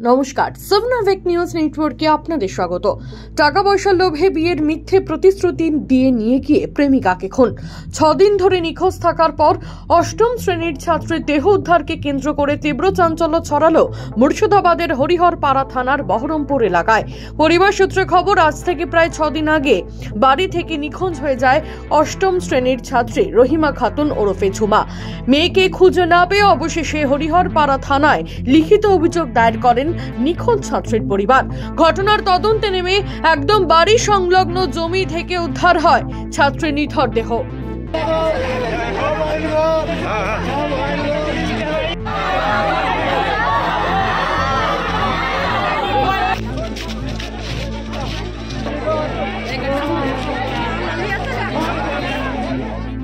নমস্কার, সেভনাভিক নিউজ নেটওয়ার্কে আপনাদের স্বাগত। টাকা পয়সার লোভে বিয়ের মিথ্যে প্রতিশ্রুতি দিয়ে নিয়ে গিয়ে প্রেমিকাকে খুন। 6 দিন ধরে নিখোঁজ থাকার পর 8ম শ্রেণীর ছাত্রের দেহ উদ্ধারকে কেন্দ্র করে তীব্র চাঞ্চল্য ছড়ালো মুর্শিদাবাদের হরিহরপাড়া থানার বহরমপুর এলাকায়। পরিবার সূত্রে খবর, আজ থেকে প্রায় 6 দিন আগে বাড়ি থেকে নিখোঁজ হয়ে যায় 8ম শ্রেণীর ছাত্রী রহিমা খাতুন ওরফে ঝুমা। মেয়েকে খুঁজে না পেয়ে অবশেষে হরিহরপাড়া থানায় লিখিত অভিযোগ দায়ের করেন নিখোঁজ ছাত্রীর পরিবার। ঘটনার তদন্তে নেমে একদম বাড়ি সংলগ্ন জমি থেকে উদ্ধার হয় ছাত্রীর নিথর দেহ।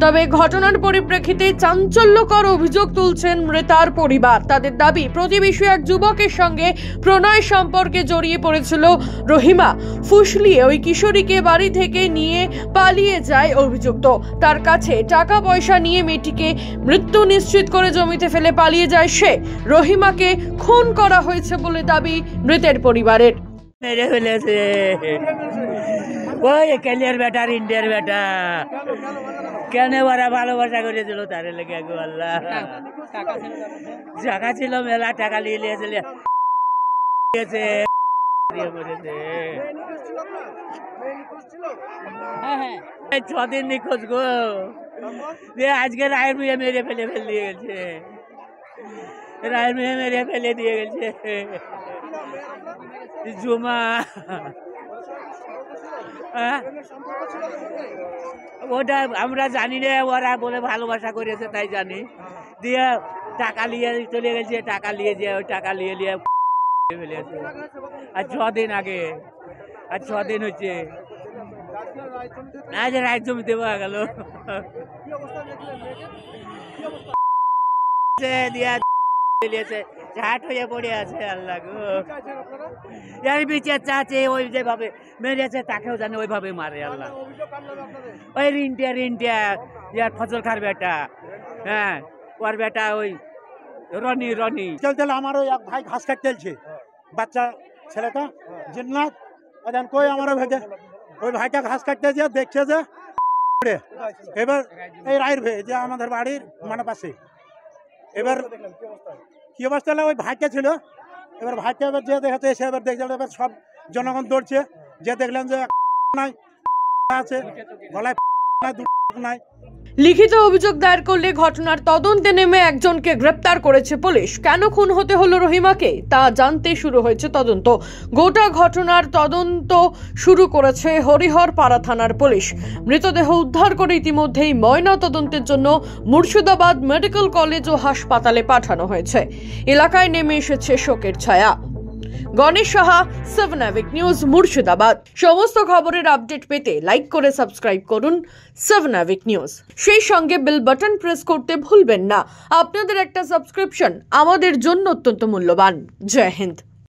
তবে ঘটনার পরিপ্রেক্ষিতে চাঞ্চল্যকর অভিযোগ তুলছেন মৃতার পরিবার। তাদের দাবি, প্রতিবেশী এক যুবকের সঙ্গে প্রণয় সম্পর্কে জড়িয়ে পড়েছিল রহিমা। ফুসলিয়ে ওই কিশোরীকে বাড়ি থেকে নিয়ে পালিয়ে যায় অভিযুক্ত। তার কাছে টাকা পয়সা নিয়ে মেয়েটিকে মৃত্যু নিশ্চিত করে জমিতে ফেলে পালিয়ে যায় সে। রহিমাকে খুন করা হয়েছে বলে দাবি মৃতের পরিবারের। मेरे वजह से वो कलियर बेटा इंडियर बेटा কেনে ওরা ভালোবাসা করেছিল তারে লেগে গো আল্লাহ। টাকা ছিল মেলা, টাকা নিয়ে নিয়েছিল। 6 দিন নিখোঁজ গো। আজকে রায়ের মেয়ে মেরে ফেলে দিয়ে গেছে। রায়ের মেয়ে মেরে ফেলে দিয়ে গেছে জুমা। ওটা আমরা জানি না, ওরা বলে ভালোবাসা করেছে তাই জানি। দিয়ে টাকা নিয়ে চলে গেছে, টাকা নিয়ে যে ওই টাকা নিয়ে নিয়ে ফেলেছে। আর 6 দিন আগে, আর 6 দিন হচ্ছে। আজ রায় জমিতে পাওয়া গেল। ঝাট হয়ে পড়ে আছে আল্লাহ গো। এর বিচার চাচ্ছে, ওই যেভাবে মেরেছে তাকেও জানে ওইভাবে মারে আল্লাহ। ওই রিন্টিয়া ইয়ার ফজল খার বেটা, হ্যাঁ ওর বেটা ওই রনি চলতে আমার ওই এক ভাই ঘাস কাটতে চলছে, বাচ্চা ছেলেটা জিন্নাত কই আমার ভেজে ওই ভাইটা ঘাস কাটতে যে দেখছে যে এবার এই রায়ের ভে যে আমাদের বাড়ির মানে পাশে। এবার কি অবস্থা হলো, ওই ভাইটা ছিল। এবার ভাইটা এবার যে দেখাতে এসে এবার দেখলাম, এবার সব জনগণ দৌড়ছে, যে দেখলাম যে নাই আছে গলায় নাই। লিখিত অভিযোগ দায়ের করলে ঘটনার তদন্তে নেমে একজনকে গ্রেপ্তার করেছে পুলিশ। কেন খুন হতে হলো রহিমাকে তা জানতে শুরু হয়েছে তদন্ত। গোটা ঘটনার তদন্ত শুরু করেছে হরিহরপাড়া থানার পুলিশ। মৃতদেহ উদ্ধার করে ইতিমধ্যেই ময়না তদন্তের জন্য মুর্শিদাবাদ মেডিকেল কলেজ ও হাসপাতালে পাঠানো হয়েছে। এলাকায় নেমে এসেছে শোকের ছায়া। গণেশ সাহা, সেভনাভিক নিউজ, মুর্শিদাবাদ। সমস্ত খবরের আপডেট পেতে লাইক করে সাবস্ক্রাইব করুন সেভনাভিক নিউজ। সেই সঙ্গে বেল বাটন প্রেস করতে ভুলবেন না। আপনাদের একটা সাবস্ক্রিপশন আমাদের জন্য অত্যন্ত মূল্যবান। জয় হিন্দ।